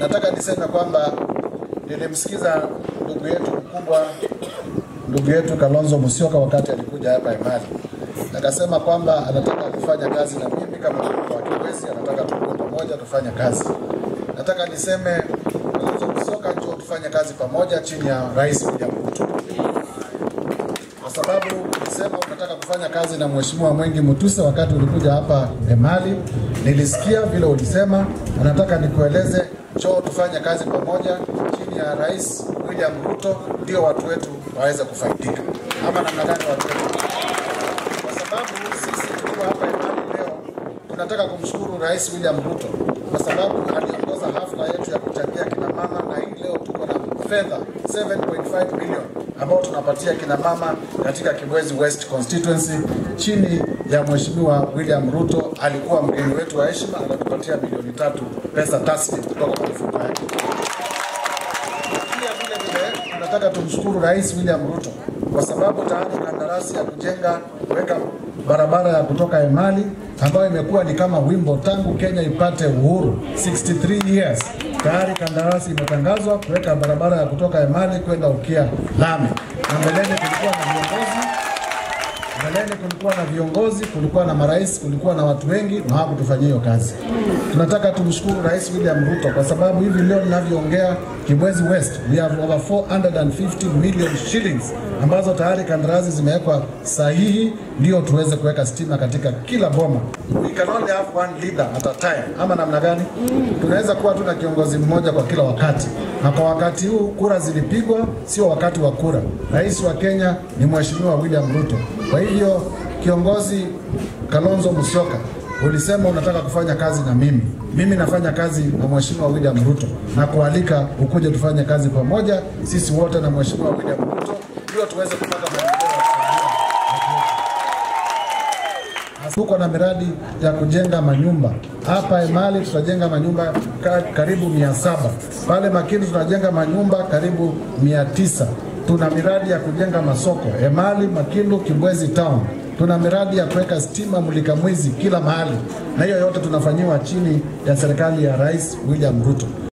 Nataka niseme kwamba nilimsikiza ndugu yetu mkubwa, ndugu yetu Kalonzo Musyoka wakati alikuja hapa Emali. Akasema kwamba anataka kufanya kazi na mimi kama kwa Kibwezi, anataka tukue pamoja tufanye kazi. Nataka niseme Kalonzo Musyoka, njoo tufanye kazi pamoja chini ya Rais William Ruto. Kwa sababu ulisema unataka kufanya kazi na Mheshimiwa Mwengi Mutuse wakati ulikuja hapa Emali. Nilisikia vile ulisema, nataka nikueleze, njoo tufanye kazi pamoja chini ya Rais William Ruto, ndio watu wetu waweze kufaidika. Ama namna gani watu wetu? Kwa sababu sisi tukiwa hapa Emali leo tunataka kumshukuru Rais William Ruto kwa sababu aliongoza hafla yetu ya kuchangia kina mama, na hii leo tuko na fedha 7.5 million ambao tunapatia kina mama katika Kibwezi West constituency chini ya Mheshimiwa William Ruto. Alikuwa mgeni wetu wa heshima, anatupatia milioni 3 pesa taslimu kutoka kwa mfuko wake. Pia vile tunataka tumshukuru Rais William Ruto kwa sababu tayari kandarasi ya kujenga kuweka barabara ya kutoka Emali ambayo imekuwa ni kama wimbo tangu Kenya ipate uhuru 63 years. Tayari kandarasi imetangazwa kuweka barabara ya kutoka Emali kwenda Ukia lami. Na mbeleni kulikuwa na viongozi, kulikuwa na marais, kulikuwa na watu wengi na hawakutufanyia hiyo kazi. Tunataka tumshukuru Rais William Ruto kwa sababu hivi leo ninavyoongea Kibwezi West we have over 450 million shillings ambazo tayari kandarasi zimewekwa sahihi ndio tuweze kuweka stima katika kila boma. We can only have one leader at a time. Ama namna gani? Tunaweza kuwa tuna kiongozi mmoja kwa kila wakati. Na kwa wakati huu kura zilipigwa, sio wakati wa kura. Rais wa Kenya ni Mheshimiwa William Ruto. Kwa hivyo kiongozi Kalonzo Musyoka, ulisema unataka kufanya kazi na mimi. Mimi nafanya kazi na Mheshimiwa William Ruto na kualika ukuje tufanye kazi pamoja sisi wote na Mheshimiwa William Ruto ndio tuweze kupata maendeleo ya kusaidia. Tuko na miradi ya kujenga manyumba. Hapa Emali tutajenga manyumba karibu 700. Pale Makini tutajenga manyumba karibu 900. Tuna miradi ya kujenga masoko Emali, Makindu, Kibwezi town. Tuna miradi ya kuweka stima mulika mwizi kila mahali. Na hiyo yote tunafanyiwa chini ya serikali ya Rais William Ruto.